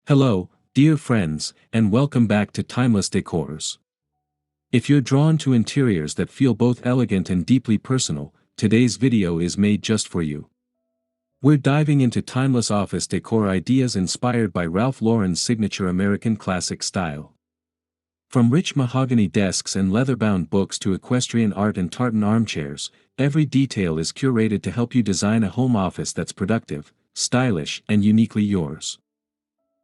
Hello, dear friends, and welcome back to Timeless Decors. If you're drawn to interiors that feel both elegant and deeply personal, today's video is made just for you. We're diving into timeless office decor ideas inspired by Ralph Lauren's signature American classic style. From rich mahogany desks and leather-bound books to equestrian art and tartan armchairs, every detail is curated to help you design a home office that's productive, stylish, and uniquely yours.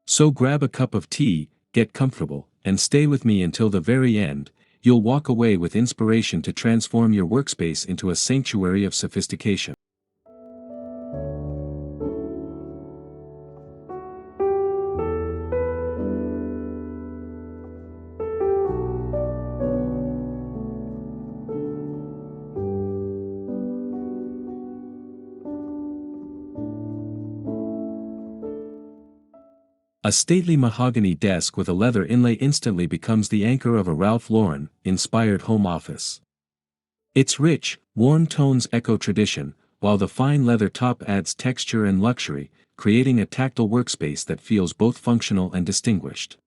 So grab a cup of tea, get comfortable, and stay with me until the very end. You'll walk away with inspiration to transform your workspace into a sanctuary of sophistication. A stately mahogany desk with a leather inlay instantly becomes the anchor of a Ralph Lauren-inspired home office. Its rich, warm tones echo tradition, while the fine leather top adds texture and luxury, creating a tactile workspace that feels both functional and distinguished.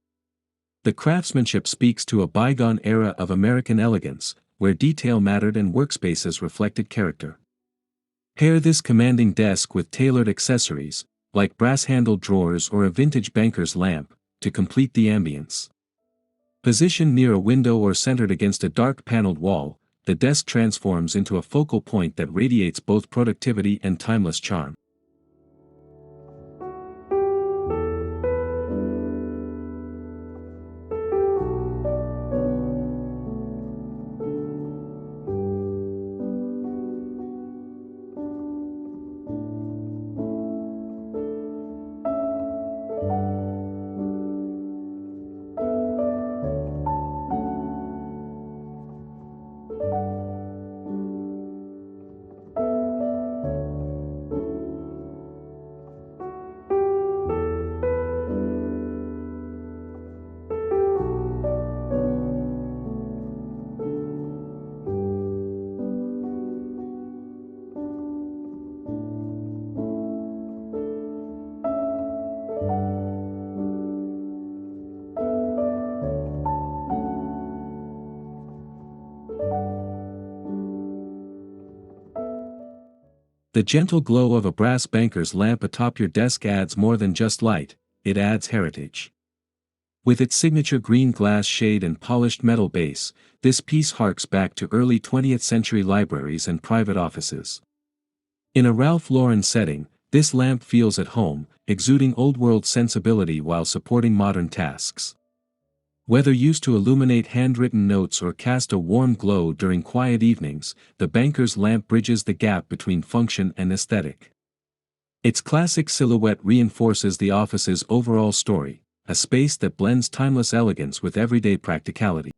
The craftsmanship speaks to a bygone era of American elegance, where detail mattered and workspaces reflected character. Pair this commanding desk with tailored accessories, like brass-handled drawers or a vintage banker's lamp, to complete the ambience. Positioned near a window or centered against a dark paneled wall, the desk transforms into a focal point that radiates both productivity and timeless charm. The gentle glow of a brass banker's lamp atop your desk adds more than just light, it adds heritage. With its signature green glass shade and polished metal base, this piece harks back to early 20th century libraries and private offices. In a Ralph Lauren setting, this lamp feels at home, exuding old-world sensibility while supporting modern tasks. Whether used to illuminate handwritten notes or cast a warm glow during quiet evenings, the banker's lamp bridges the gap between function and aesthetic. Its classic silhouette reinforces the office's overall story, a space that blends timeless elegance with everyday practicality.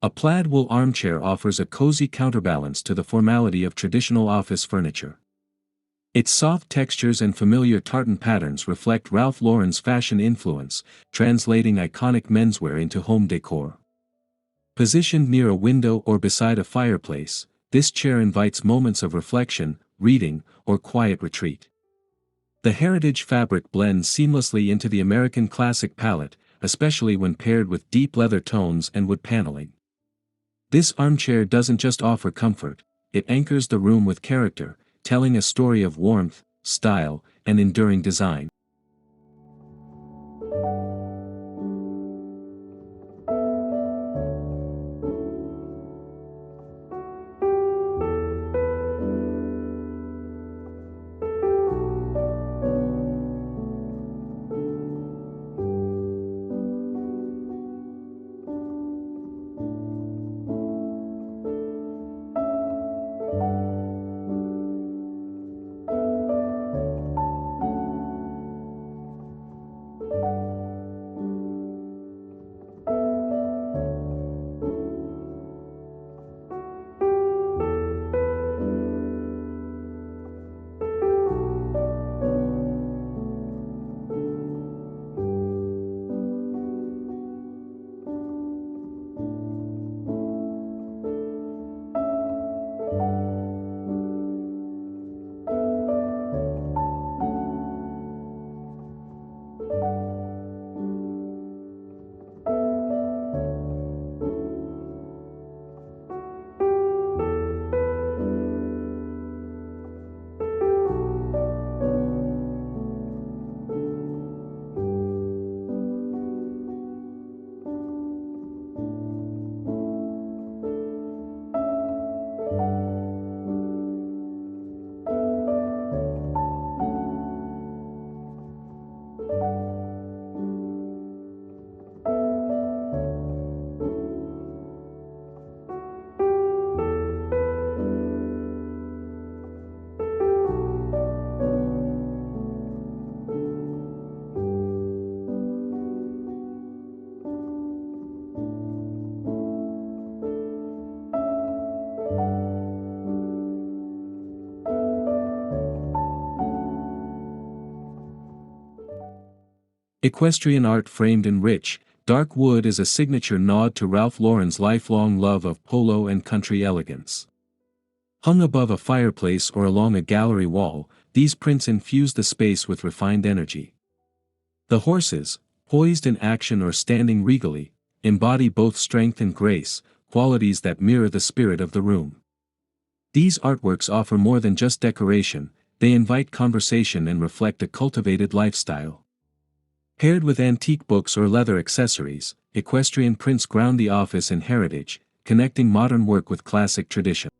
A plaid wool armchair offers a cozy counterbalance to the formality of traditional office furniture. Its soft textures and familiar tartan patterns reflect Ralph Lauren's fashion influence, translating iconic menswear into home decor. Positioned near a window or beside a fireplace, this chair invites moments of reflection, reading, or quiet retreat. The heritage fabric blends seamlessly into the American classic palette, especially when paired with deep leather tones and wood paneling. This armchair doesn't just offer comfort, it anchors the room with character, telling a story of warmth, style, and enduring design. Equestrian art framed in rich, dark wood is a signature nod to Ralph Lauren's lifelong love of polo and country elegance. Hung above a fireplace or along a gallery wall, these prints infuse the space with refined energy. The horses, poised in action or standing regally, embody both strength and grace, qualities that mirror the spirit of the room. These artworks offer more than just decoration, they invite conversation and reflect a cultivated lifestyle. Paired with antique books or leather accessories, equestrian prints ground the office in heritage, connecting modern work with classic tradition.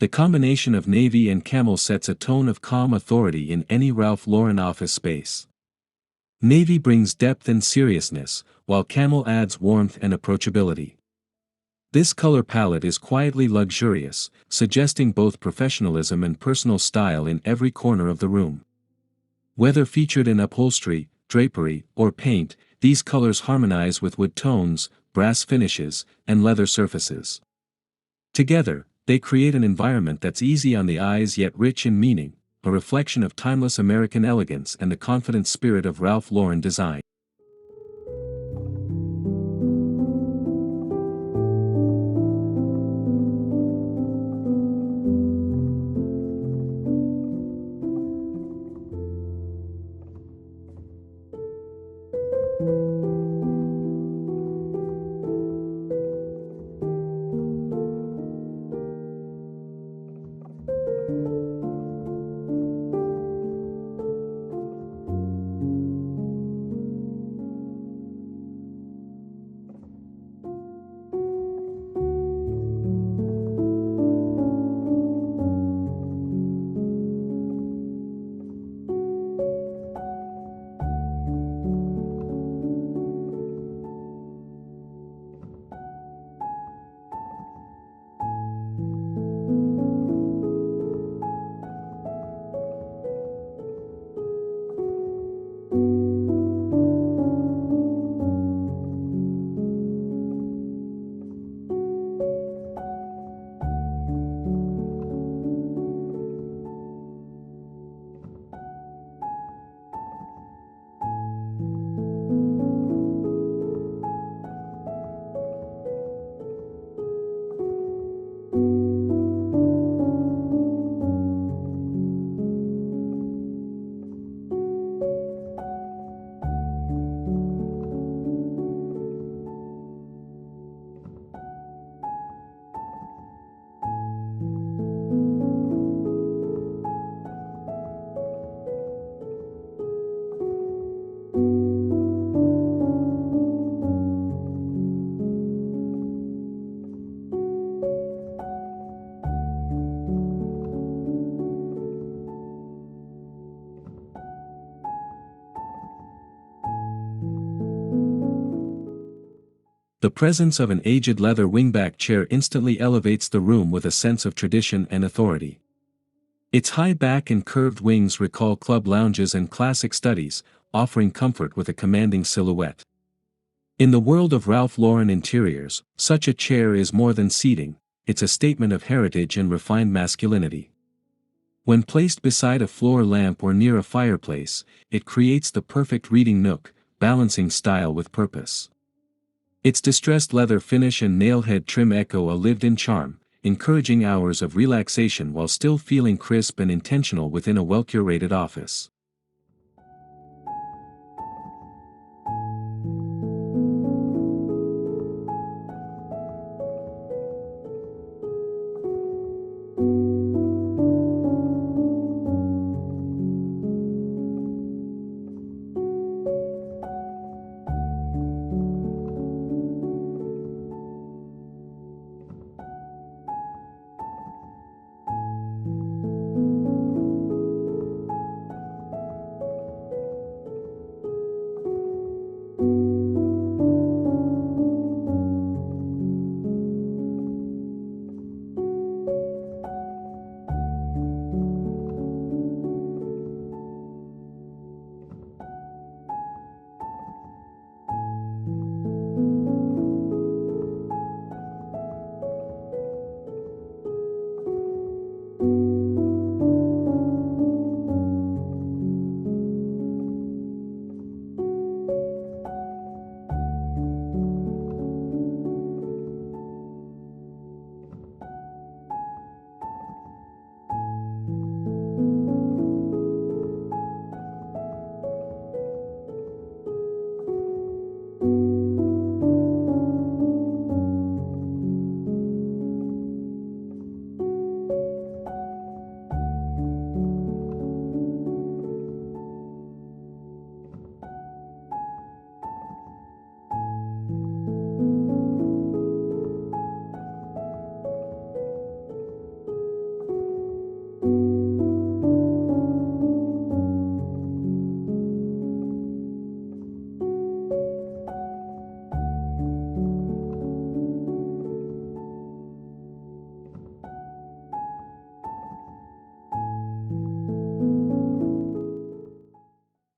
The combination of navy and camel sets a tone of calm authority in any Ralph Lauren office space. Navy brings depth and seriousness, while camel adds warmth and approachability. This color palette is quietly luxurious, suggesting both professionalism and personal style in every corner of the room. Whether featured in upholstery, drapery, or paint, these colors harmonize with wood tones, brass finishes, and leather surfaces. Together, they create an environment that's easy on the eyes yet rich in meaning, a reflection of timeless American elegance and the confident spirit of Ralph Lauren design. The presence of an aged leather wingback chair instantly elevates the room with a sense of tradition and authority. Its high back and curved wings recall club lounges and classic studies, offering comfort with a commanding silhouette. In the world of Ralph Lauren interiors, such a chair is more than seating, it's a statement of heritage and refined masculinity. When placed beside a floor lamp or near a fireplace, it creates the perfect reading nook, balancing style with purpose. Its distressed leather finish and nailhead trim echo a lived-in charm, encouraging hours of relaxation while still feeling crisp and intentional within a well-curated office.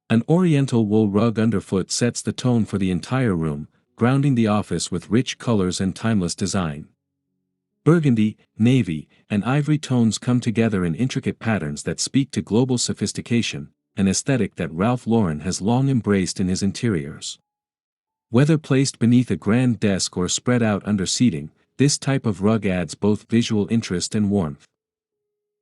An Oriental wool rug underfoot sets the tone for the entire room, grounding the office with rich colors and timeless design. Burgundy, navy, and ivory tones come together in intricate patterns that speak to global sophistication, an aesthetic that Ralph Lauren has long embraced in his interiors. Whether placed beneath a grand desk or spread out under seating, this type of rug adds both visual interest and warmth.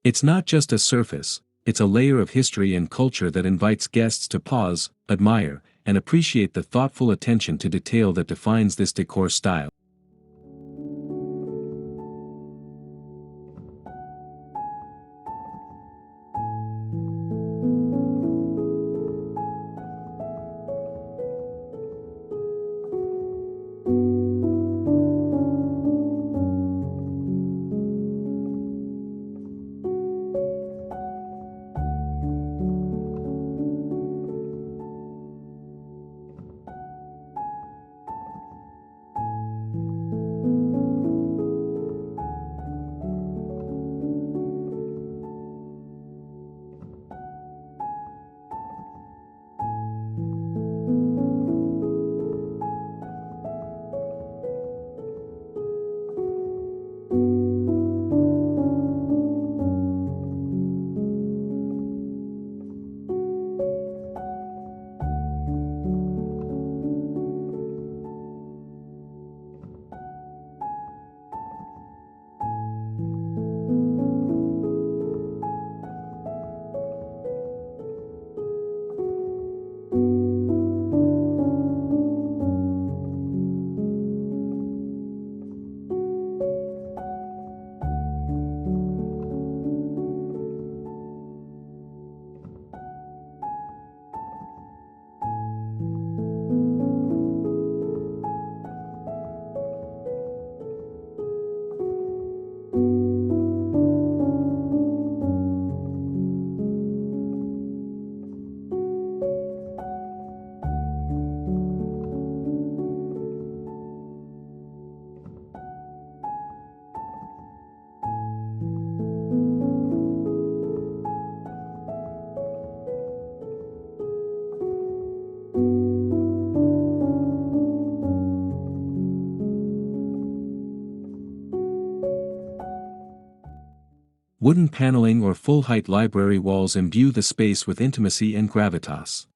It's not just a surface, it's a layer of history and culture that invites guests to pause, admire, and appreciate the thoughtful attention to detail that defines this decor style. Wooden paneling or full-height library walls imbue the space with intimacy and gravitas.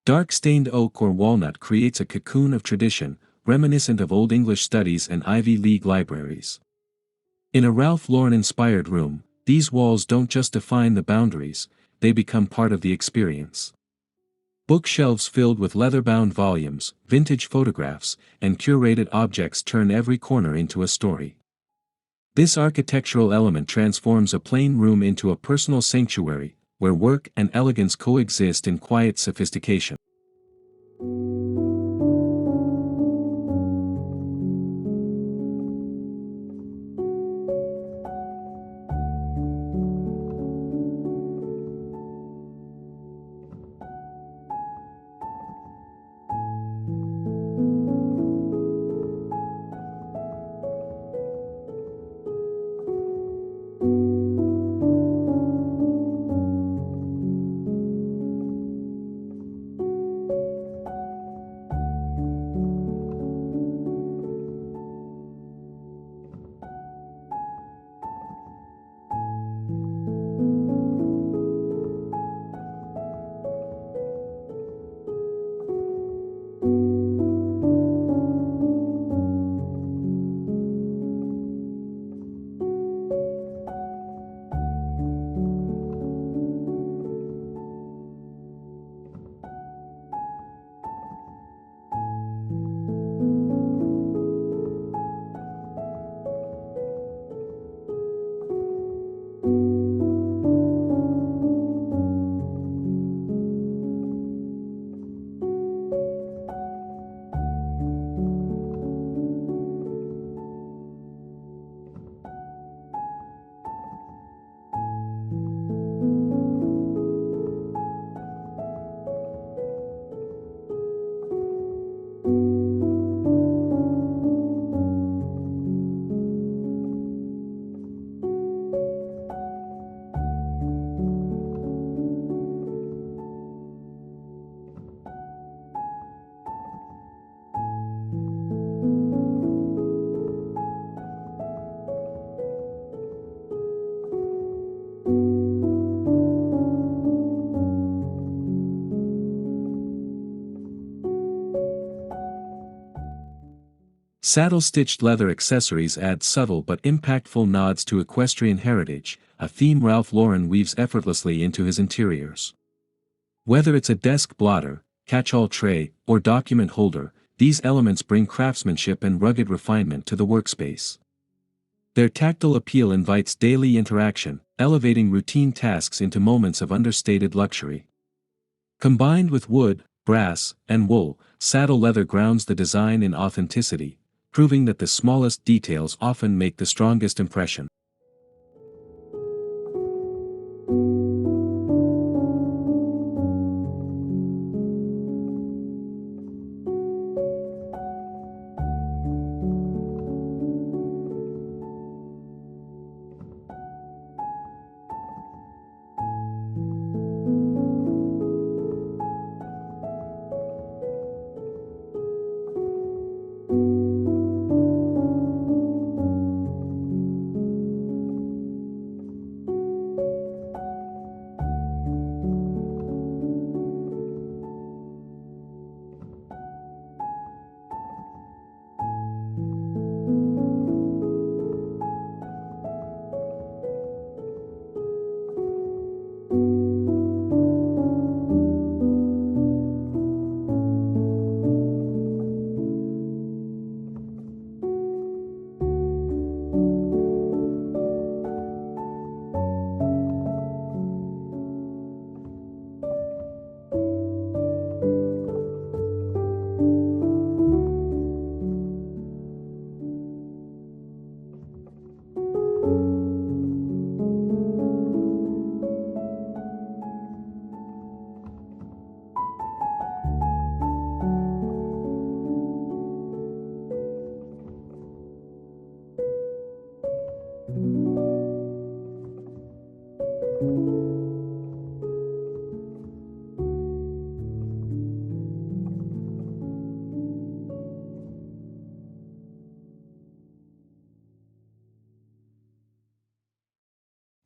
Dark stained oak or walnut creates a cocoon of tradition, reminiscent of Old English studies and Ivy League libraries. In a Ralph Lauren-inspired room, these walls don't just define the boundaries, they become part of the experience. Bookshelves filled with leather-bound volumes, vintage photographs, and curated objects turn every corner into a story. This architectural element transforms a plain room into a personal sanctuary, where work and elegance coexist in quiet sophistication. Saddle-stitched leather accessories add subtle but impactful nods to equestrian heritage, a theme Ralph Lauren weaves effortlessly into his interiors. Whether it's a desk blotter, catch-all tray, or document holder, these elements bring craftsmanship and rugged refinement to the workspace. Their tactile appeal invites daily interaction, elevating routine tasks into moments of understated luxury. Combined with wood, brass, and wool, saddle leather grounds the design in authenticity, proving that the smallest details often make the strongest impression.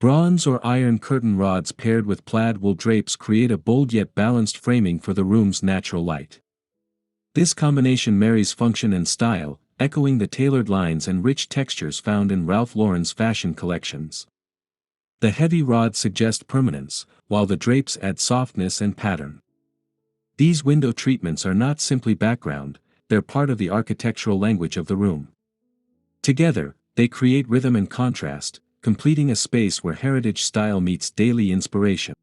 Bronze or iron curtain rods paired with plaid wool drapes create a bold yet balanced framing for the room's natural light. This combination marries function and style, echoing the tailored lines and rich textures found in Ralph Lauren's fashion collections. The heavy rods suggest permanence, while the drapes add softness and pattern. These window treatments are not simply background, they're part of the architectural language of the room. Together, they create rhythm and contrast, completing a space where heritage style meets daily inspiration.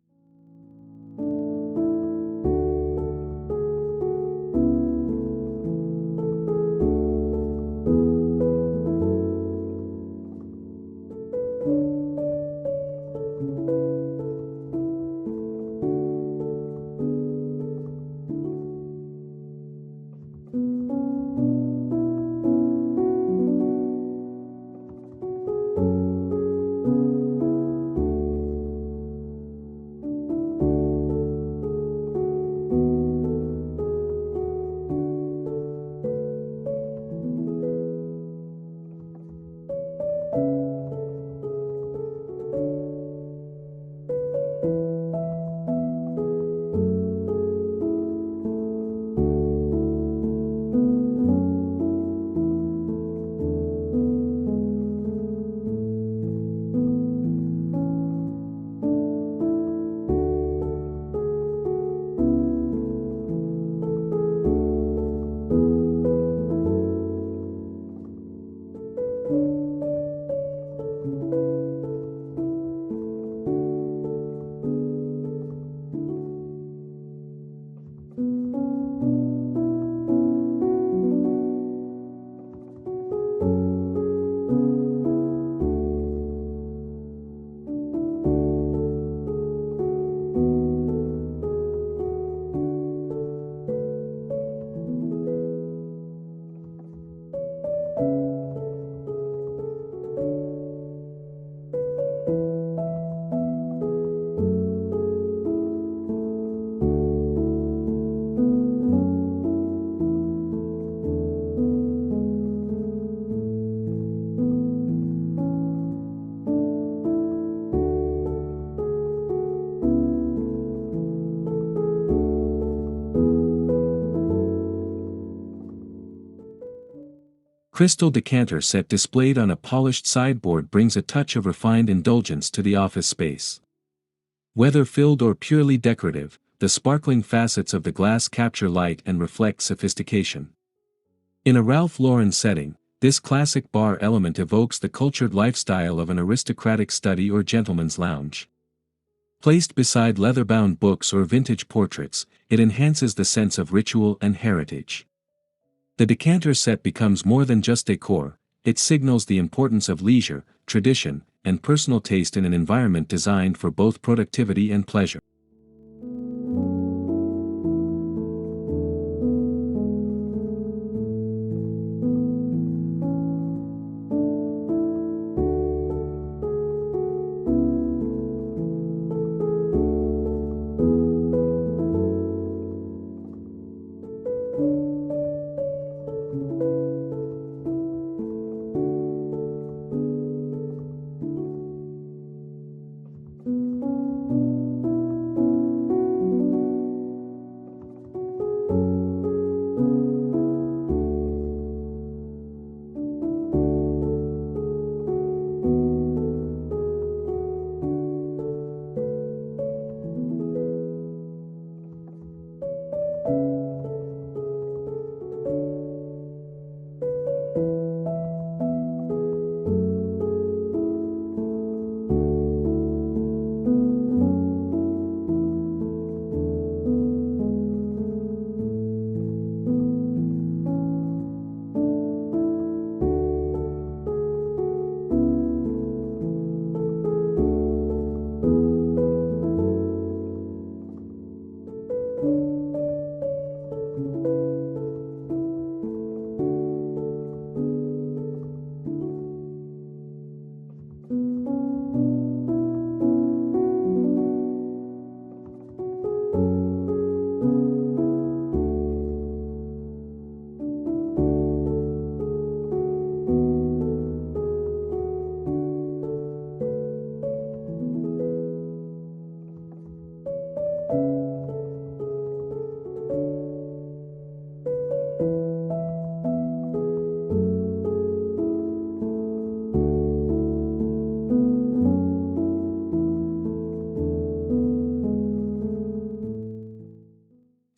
crystal decanter set displayed on a polished sideboard brings a touch of refined indulgence to the office space. Whether filled or purely decorative, the sparkling facets of the glass capture light and reflect sophistication. In a Ralph Lauren setting, this classic bar element evokes the cultured lifestyle of an aristocratic study or gentleman's lounge. Placed beside leather-bound books or vintage portraits, it enhances the sense of ritual and heritage. The decanter set becomes more than just decor, it signals the importance of leisure, tradition, and personal taste in an environment designed for both productivity and pleasure.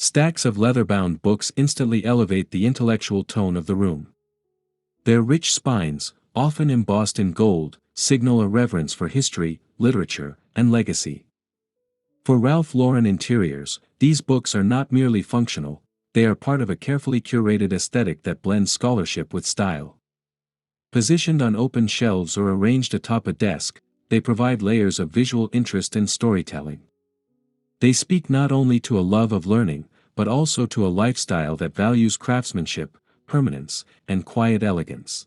Stacks of leather-bound books instantly elevate the intellectual tone of the room. Their rich spines, often embossed in gold, signal a reverence for history, literature, and legacy. For Ralph Lauren interiors, these books are not merely functional, they are part of a carefully curated aesthetic that blends scholarship with style. Positioned on open shelves or arranged atop a desk, they provide layers of visual interest and storytelling. They speak not only to a love of learning, but also to a lifestyle that values craftsmanship, permanence, and quiet elegance.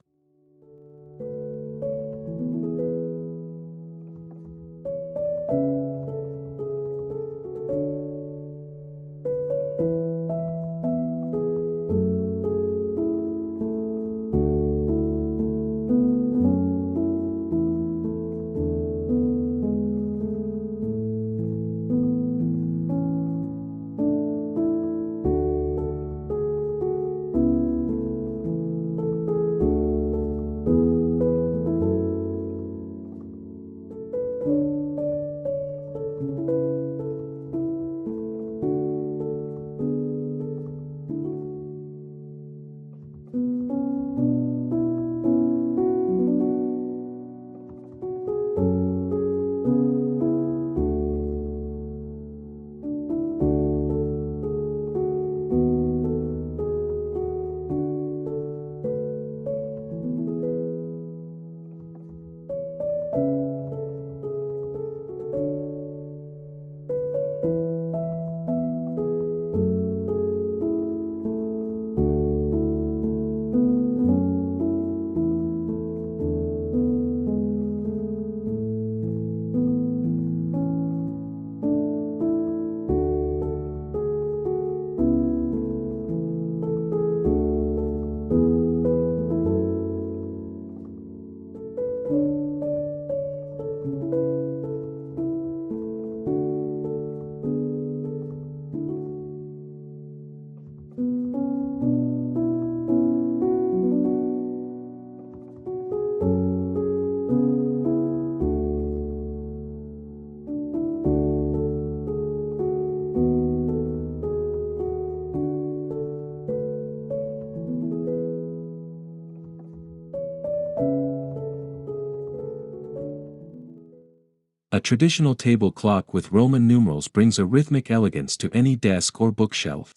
traditional table clock with Roman numerals brings a rhythmic elegance to any desk or bookshelf.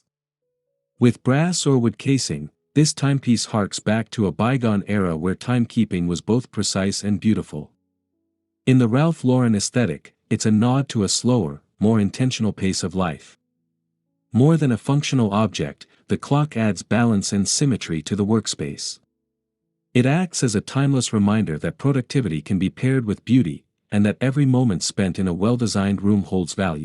With brass or wood casing, this timepiece harks back to a bygone era where timekeeping was both precise and beautiful. In the Ralph Lauren aesthetic, it's a nod to a slower, more intentional pace of life. More than a functional object, the clock adds balance and symmetry to the workspace. It acts as a timeless reminder that productivity can be paired with beauty, and that every moment spent in a well-designed room holds value.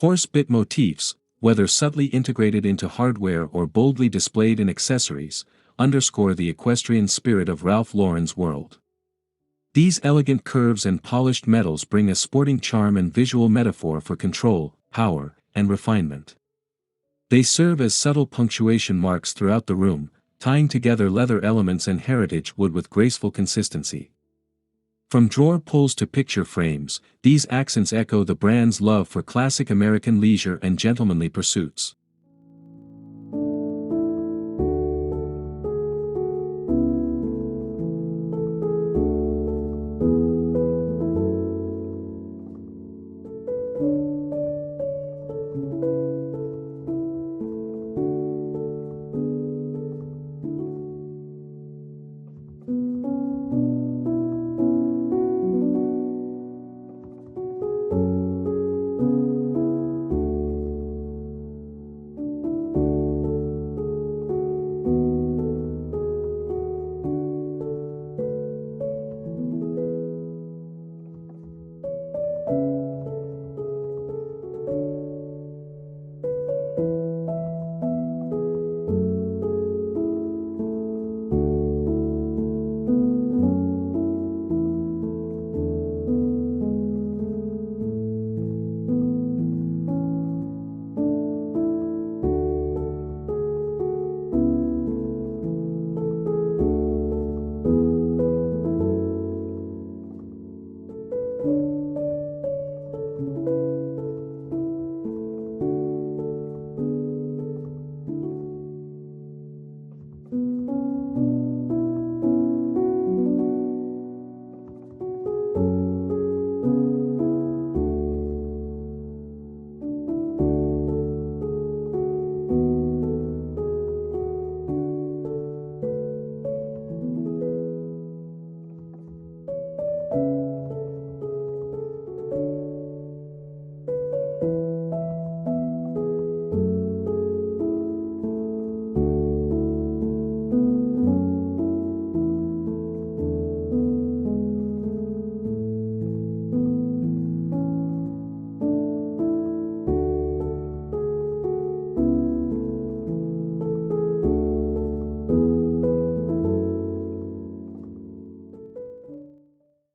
Horse-bit motifs, whether subtly integrated into hardware or boldly displayed in accessories, underscore the equestrian spirit of Ralph Lauren's world. These elegant curves and polished metals bring a sporting charm and visual metaphor for control, power, and refinement. They serve as subtle punctuation marks throughout the room, tying together leather elements and heritage wood with graceful consistency. From drawer pulls to picture frames, these accents echo the brand's love for classic American leisure and gentlemanly pursuits.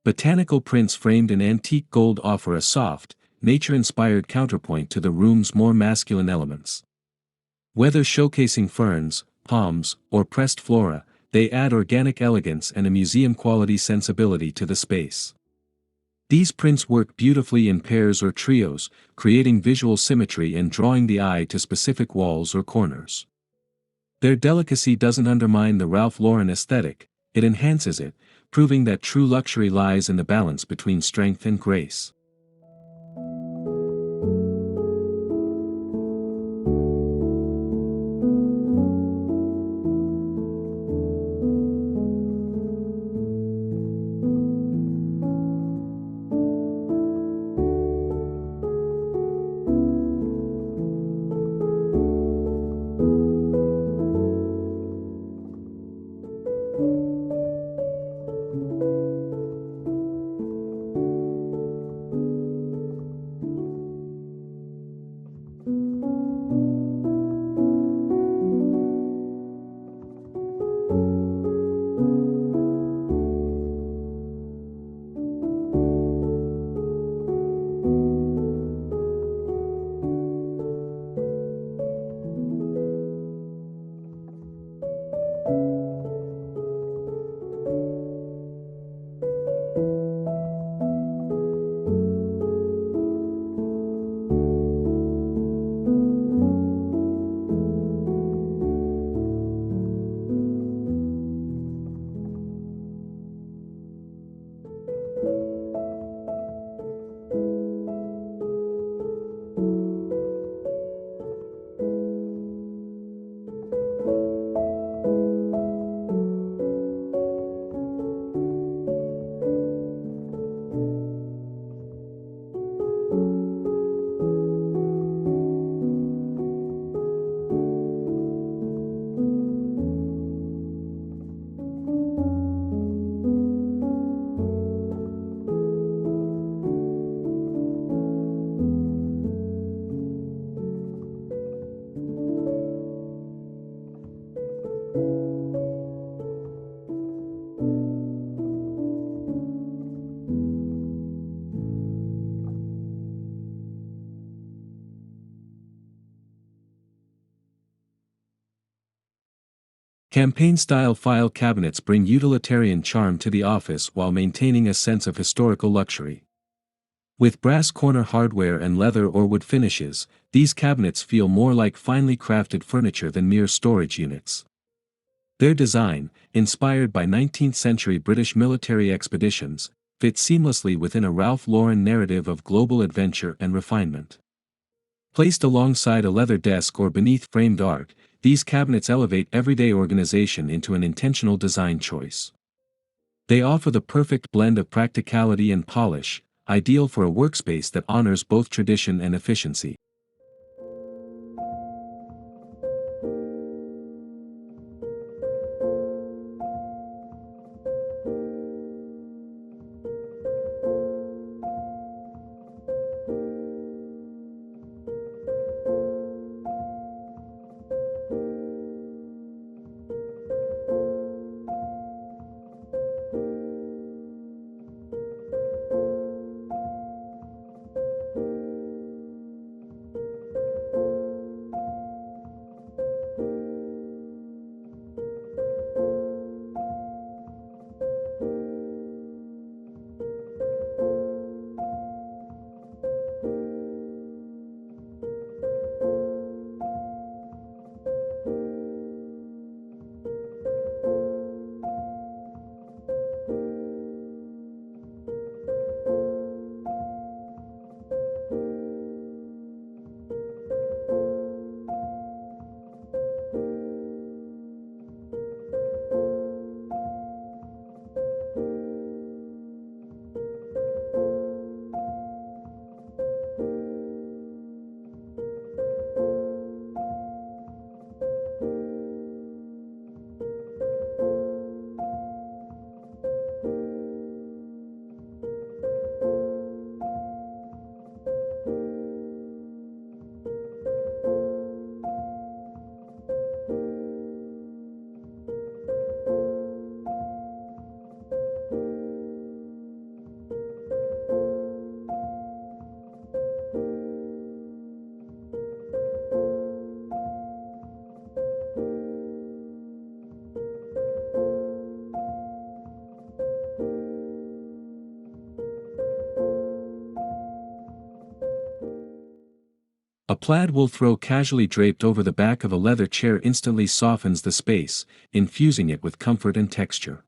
Botanical prints framed in antique gold offer a soft, nature-inspired counterpoint to the room's more masculine elements. Whether showcasing ferns, palms, or pressed flora, they add organic elegance and a museum-quality sensibility to the space. These prints work beautifully in pairs or trios, creating visual symmetry and drawing the eye to specific walls or corners. Their delicacy doesn't undermine the Ralph Lauren aesthetic, it enhances it, proving that true luxury lies in the balance between strength and grace. Campaign-style file cabinets bring utilitarian charm to the office while maintaining a sense of historical luxury. With brass corner hardware and leather or wood finishes, these cabinets feel more like finely crafted furniture than mere storage units. Their design, inspired by 19th-century British military expeditions, fits seamlessly within a Ralph Lauren narrative of global adventure and refinement. Placed alongside a leather desk or beneath framed art, these cabinets elevate everyday organization into an intentional design choice. They offer the perfect blend of practicality and polish, ideal for a workspace that honors both tradition and efficiency. A plaid wool throw casually draped over the back of a leather chair instantly softens the space, infusing it with comfort and texture.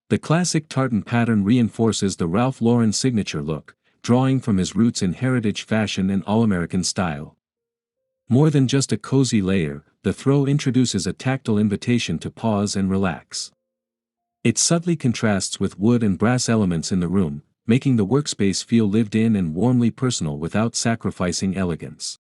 The classic tartan pattern reinforces the Ralph Lauren signature look, drawing from his roots in heritage fashion and all-American style. More than just a cozy layer, the throw introduces a tactile invitation to pause and relax. It subtly contrasts with wood and brass elements in the room, making the workspace feel lived in and warmly personal without sacrificing elegance.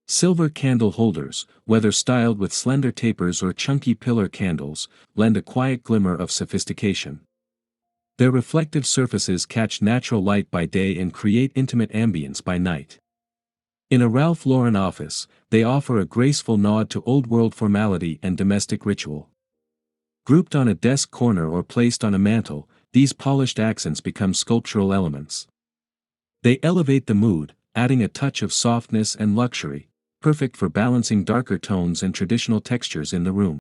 Silver candle holders, whether styled with slender tapers or chunky pillar candles, lend a quiet glimmer of sophistication. Their reflective surfaces catch natural light by day and create intimate ambience by night. In a Ralph Lauren office, they offer a graceful nod to old-world formality and domestic ritual. Grouped on a desk corner or placed on a mantel, these polished accents become sculptural elements. They elevate the mood, adding a touch of softness and luxury, perfect for balancing darker tones and traditional textures in the room.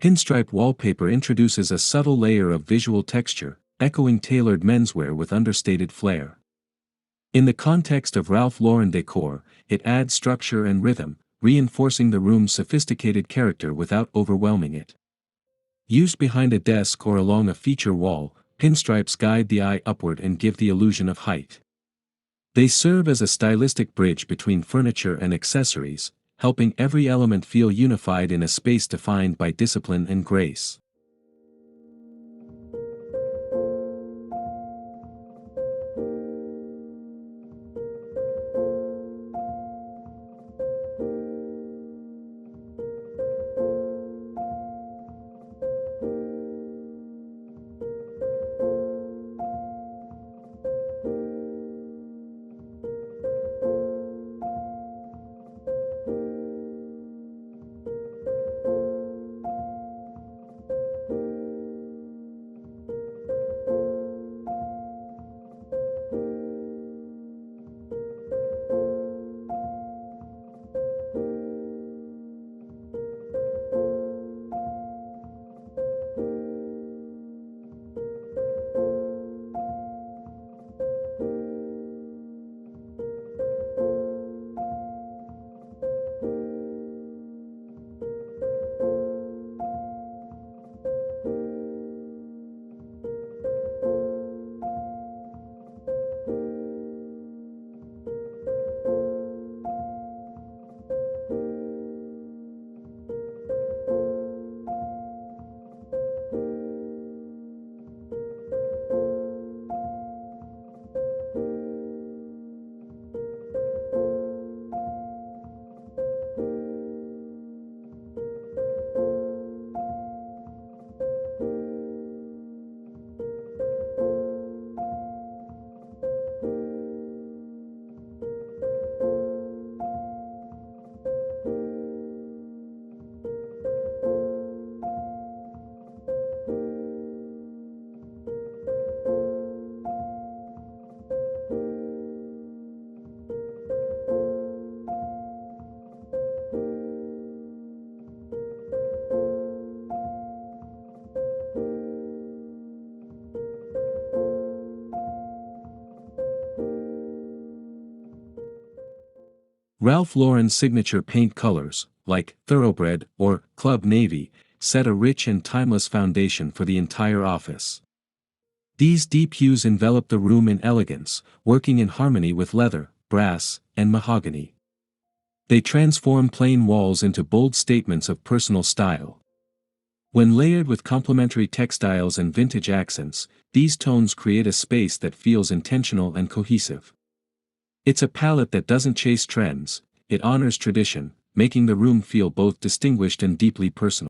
Pinstripe wallpaper introduces a subtle layer of visual texture, echoing tailored menswear with understated flair. In the context of Ralph Lauren decor, it adds structure and rhythm, reinforcing the room's sophisticated character without overwhelming it. Used behind a desk or along a feature wall, pinstripes guide the eye upward and give the illusion of height. They serve as a stylistic bridge between furniture and accessories, helping every element feel unified in a space defined by discipline and grace. Ralph Lauren's signature paint colors, like Thoroughbred or Club Navy, set a rich and timeless foundation for the entire office. These deep hues envelop the room in elegance, working in harmony with leather, brass, and mahogany. They transform plain walls into bold statements of personal style. When layered with complementary textiles and vintage accents, these tones create a space that feels intentional and cohesive. It's a palette that doesn't chase trends, it honors tradition, making the room feel both distinguished and deeply personal.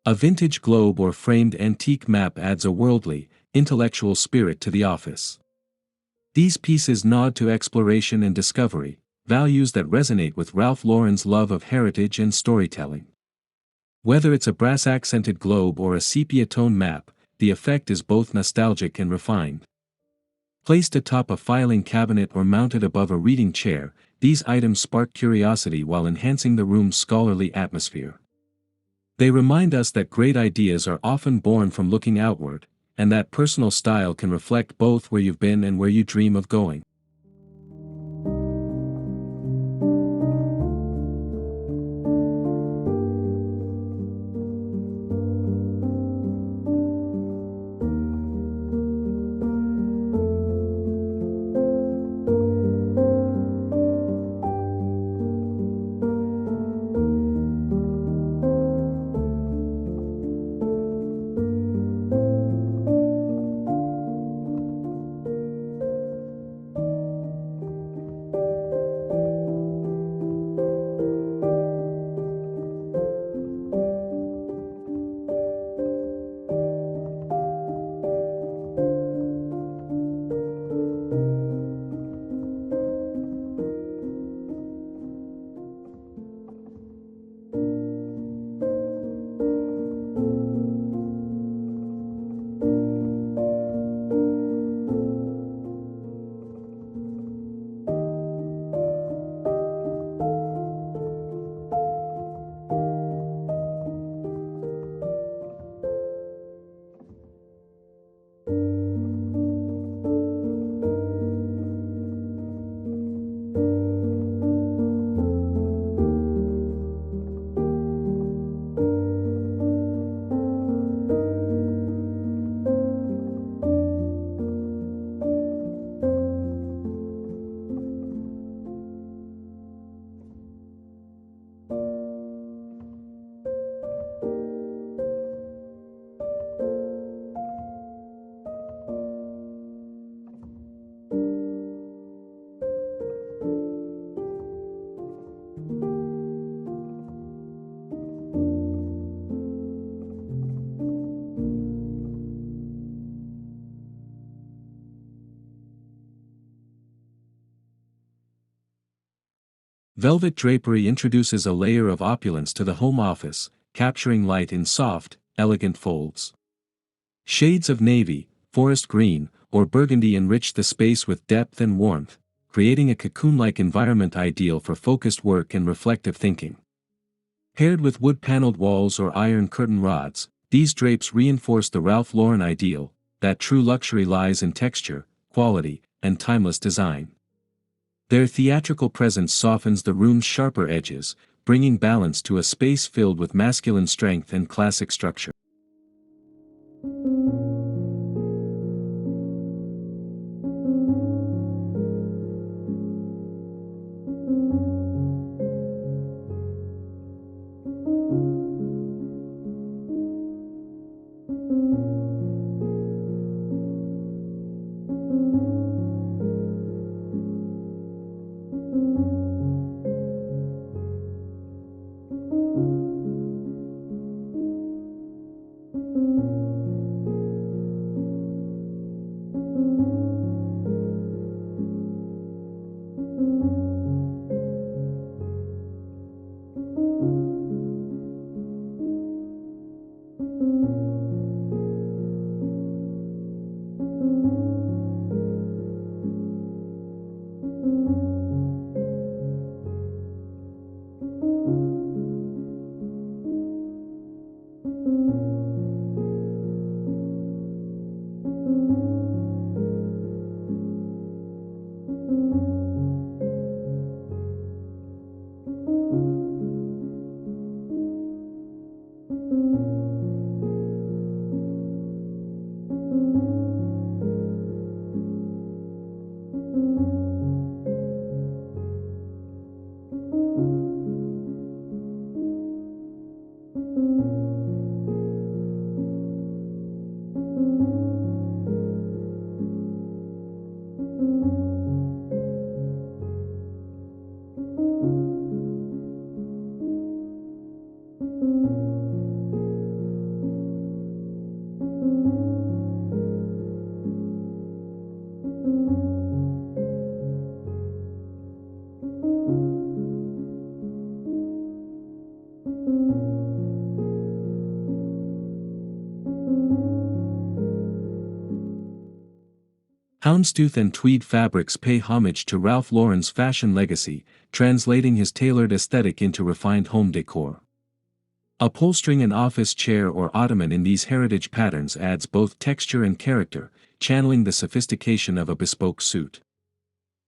A vintage globe or framed antique map adds a worldly, intellectual spirit to the office. These pieces nod to exploration and discovery, values that resonate with Ralph Lauren's love of heritage and storytelling. Whether it's a brass-accented globe or a sepia-tone map, the effect is both nostalgic and refined. Placed atop a filing cabinet or mounted above a reading chair, these items spark curiosity while enhancing the room's scholarly atmosphere. They remind us that great ideas are often born from looking outward, and that personal style can reflect both where you've been and where you dream of going. Velvet drapery introduces a layer of opulence to the home office, capturing light in soft, elegant folds. Shades of navy, forest green, or burgundy enrich the space with depth and warmth, creating a cocoon-like environment ideal for focused work and reflective thinking. Paired with wood-paneled walls or iron curtain rods, these drapes reinforce the Ralph Lauren ideal, that true luxury lies in texture, quality, and timeless design. Their theatrical presence softens the room's sharper edges, bringing balance to a space filled with masculine strength and classic structure. Houndstooth and Tweed fabrics pay homage to Ralph Lauren's fashion legacy, translating his tailored aesthetic into refined home decor. Upholstering an office chair or ottoman in these heritage patterns adds both texture and character, channeling the sophistication of a bespoke suit.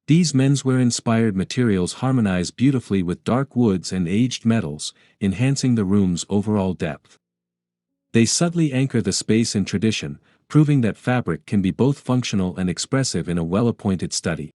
These menswear-inspired materials harmonize beautifully with dark woods and aged metals, enhancing the room's overall depth. They subtly anchor the space in tradition, proving that fabric can be both functional and expressive in a well-appointed study.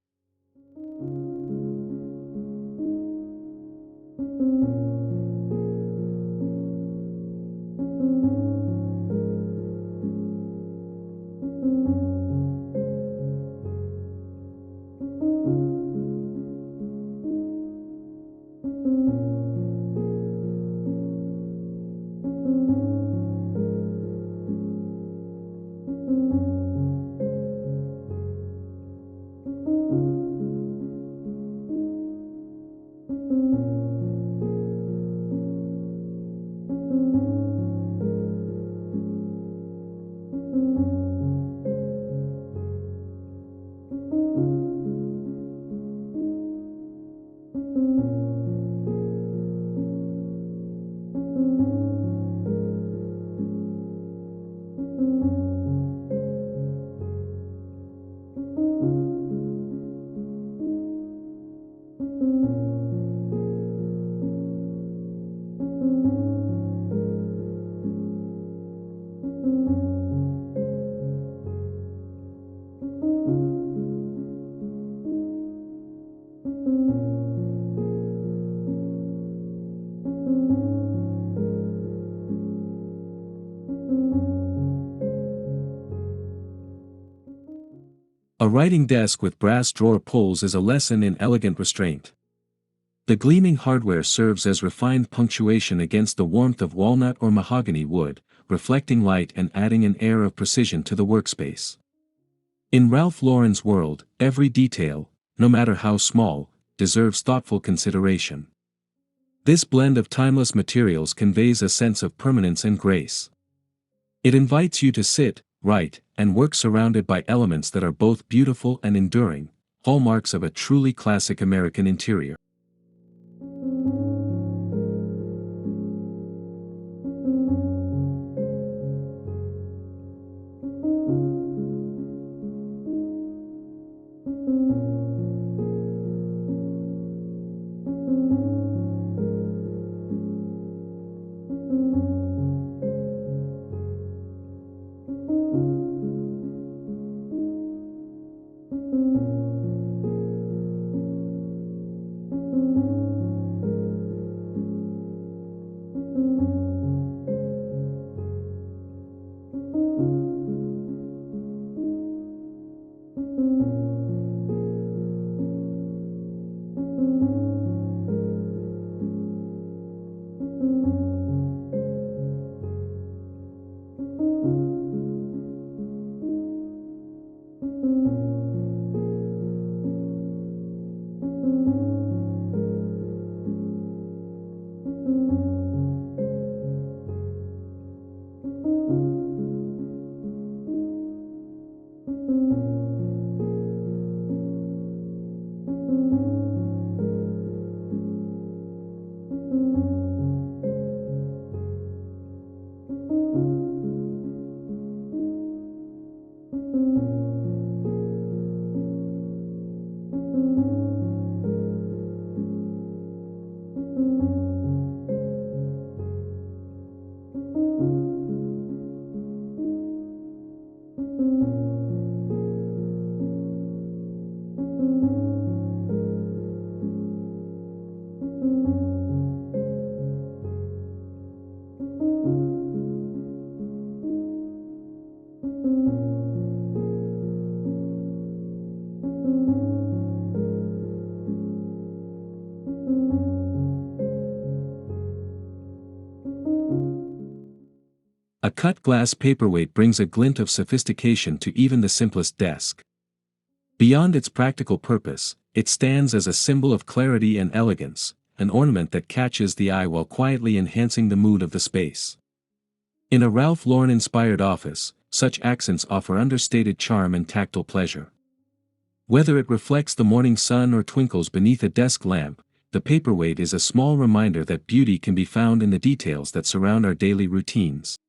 A writing desk with brass drawer pulls is a lesson in elegant restraint. The gleaming hardware serves as refined punctuation against the warmth of walnut or mahogany wood, reflecting light and adding an air of precision to the workspace. In Ralph Lauren's world, every detail, no matter how small, deserves thoughtful consideration. This blend of timeless materials conveys a sense of permanence and grace. It invites you to sit, write, and work surrounded by elements that are both beautiful and enduring, hallmarks of a truly classic American interior. A cut glass paperweight brings a glint of sophistication to even the simplest desk. Beyond its practical purpose, it stands as a symbol of clarity and elegance, an ornament that catches the eye while quietly enhancing the mood of the space. In a Ralph Lauren-inspired office, such accents offer understated charm and tactile pleasure. Whether it reflects the morning sun or twinkles beneath a desk lamp, the paperweight is a small reminder that beauty can be found in the details that surround our daily routines.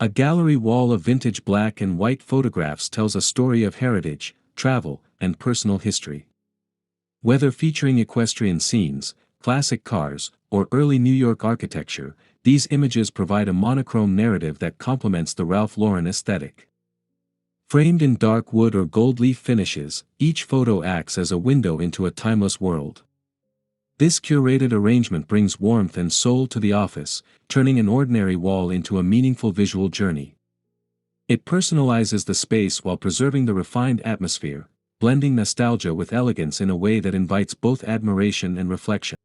A gallery wall of vintage black and white photographs tells a story of heritage, travel, and personal history. Whether featuring equestrian scenes, classic cars, or early New York architecture, these images provide a monochrome narrative that complements the Ralph Lauren aesthetic. Framed in dark wood or gold leaf finishes, each photo acts as a window into a timeless world. This curated arrangement brings warmth and soul to the office, turning an ordinary wall into a meaningful visual journey. It personalizes the space while preserving the refined atmosphere, blending nostalgia with elegance in a way that invites both admiration and reflection.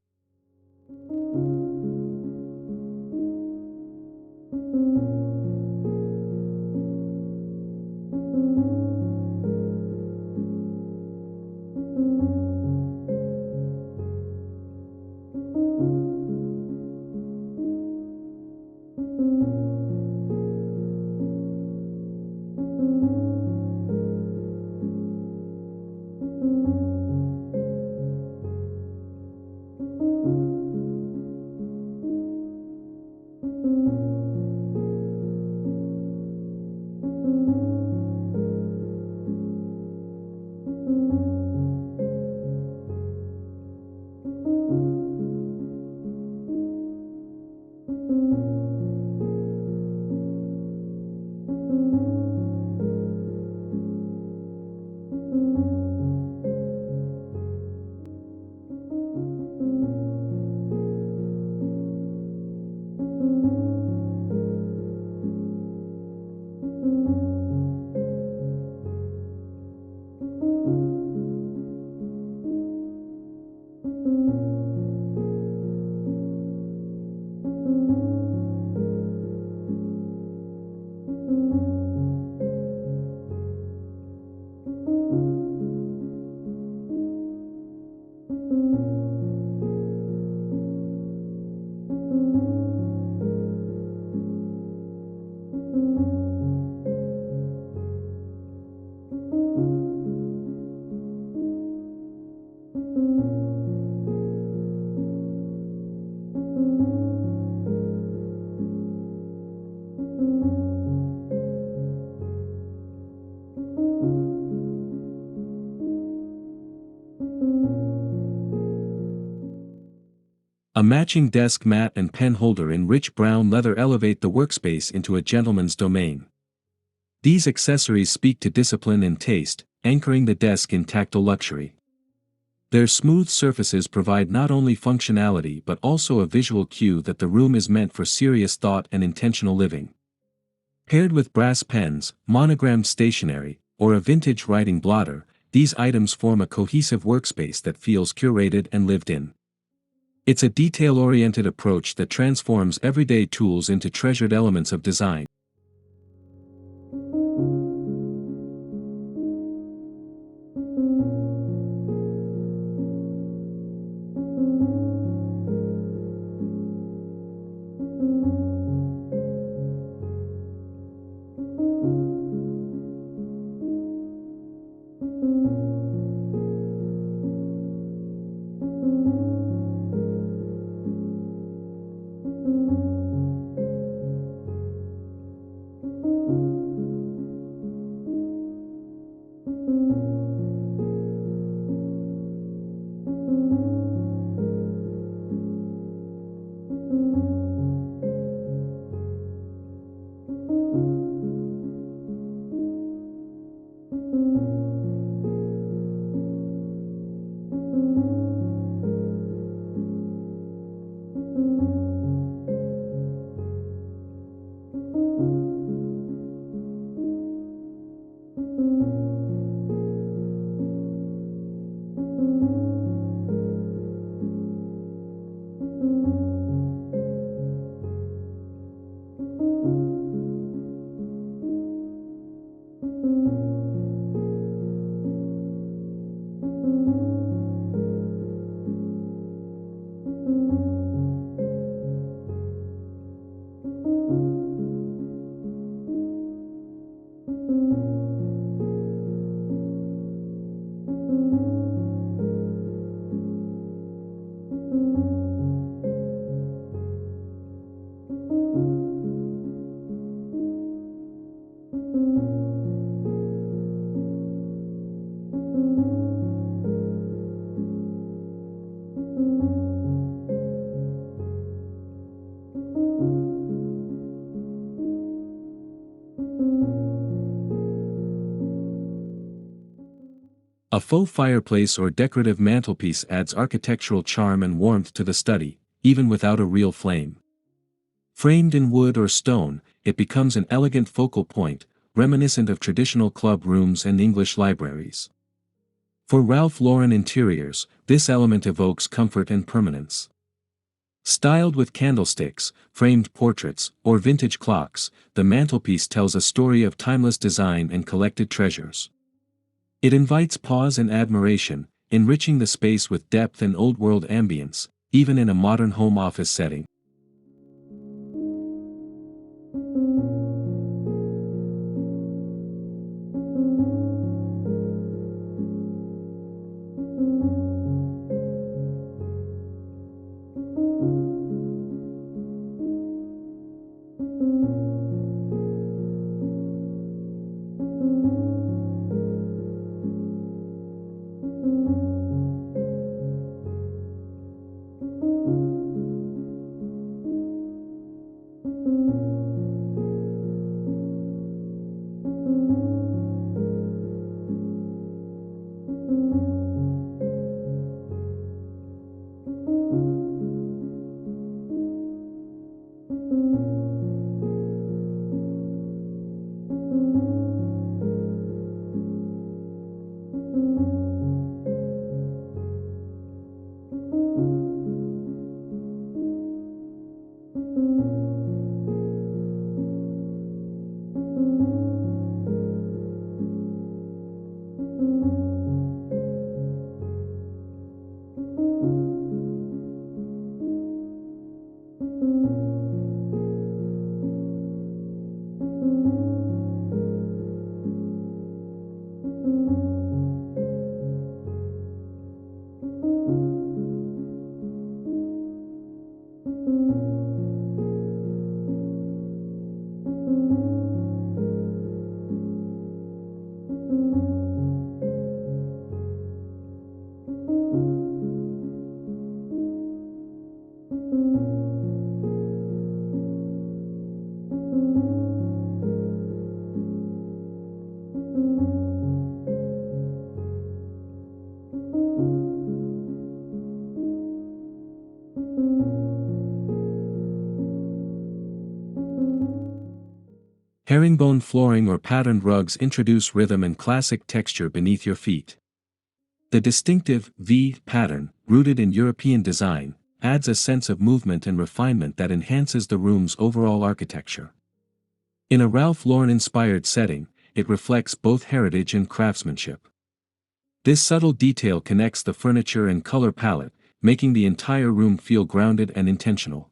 A matching desk mat and pen holder in rich brown leather elevate the workspace into a gentleman's domain. These accessories speak to discipline and taste, anchoring the desk in tactile luxury. Their smooth surfaces provide not only functionality but also a visual cue that the room is meant for serious thought and intentional living. Paired with brass pens, monogrammed stationery, or a vintage writing blotter, these items form a cohesive workspace that feels curated and lived in. It's a detail-oriented approach that transforms everyday tools into treasured elements of design. A faux fireplace or decorative mantelpiece adds architectural charm and warmth to the study, even without a real flame. Framed in wood or stone, it becomes an elegant focal point, reminiscent of traditional club rooms and English libraries. For Ralph Lauren interiors, this element evokes comfort and permanence. Styled with candlesticks, framed portraits, or vintage clocks, the mantelpiece tells a story of timeless design and collected treasures. It invites pause and admiration, enriching the space with depth and old-world ambience, even in a modern home office setting. Herringbone flooring or patterned rugs introduce rhythm and classic texture beneath your feet. The distinctive V pattern, rooted in European design, adds a sense of movement and refinement that enhances the room's overall architecture. In a Ralph Lauren-inspired setting, it reflects both heritage and craftsmanship. This subtle detail connects the furniture and color palette, making the entire room feel grounded and intentional.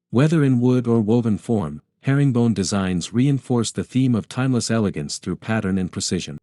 Whether in wood or woven form, herringbone designs reinforce the theme of timeless elegance through pattern and precision.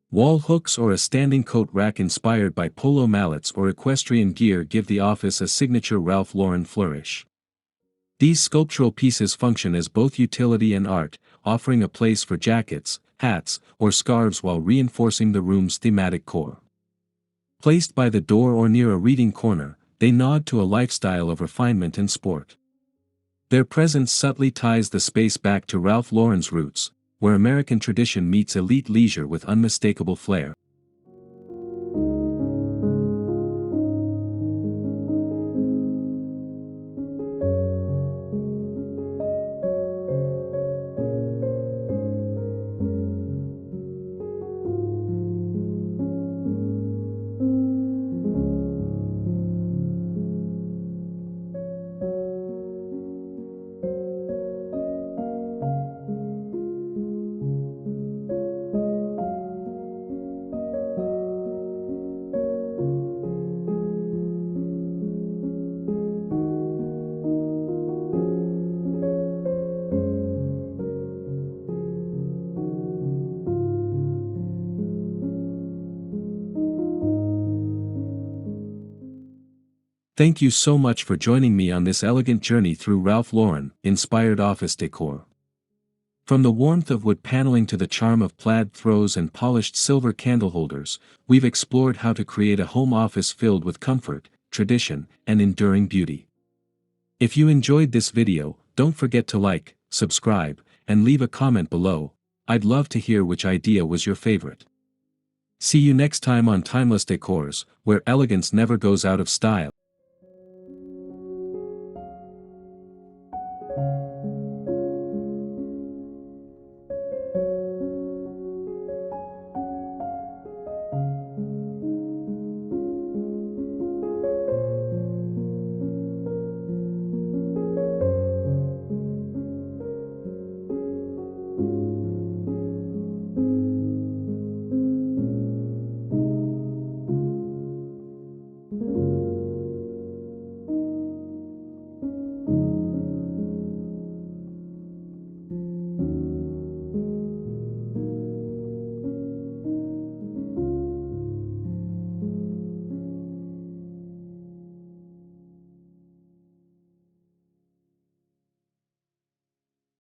Wall hooks or a standing coat rack inspired by polo mallets or equestrian gear give the office a signature Ralph Lauren flourish. These sculptural pieces function as both utility and art, offering a place for jackets, hats, or scarves while reinforcing the room's thematic core. Placed by the door or near a reading corner, they nod to a lifestyle of refinement and sport. Their presence subtly ties the space back to Ralph Lauren's roots, where American tradition meets elite leisure with unmistakable flair. Thank you so much for joining me on this elegant journey through Ralph Lauren-inspired office decor. From the warmth of wood paneling to the charm of plaid throws and polished silver candle holders, we've explored how to create a home office filled with comfort, tradition, and enduring beauty. If you enjoyed this video, don't forget to like, subscribe, and leave a comment below. I'd love to hear which idea was your favorite. See you next time on Timeless Decors, where elegance never goes out of style.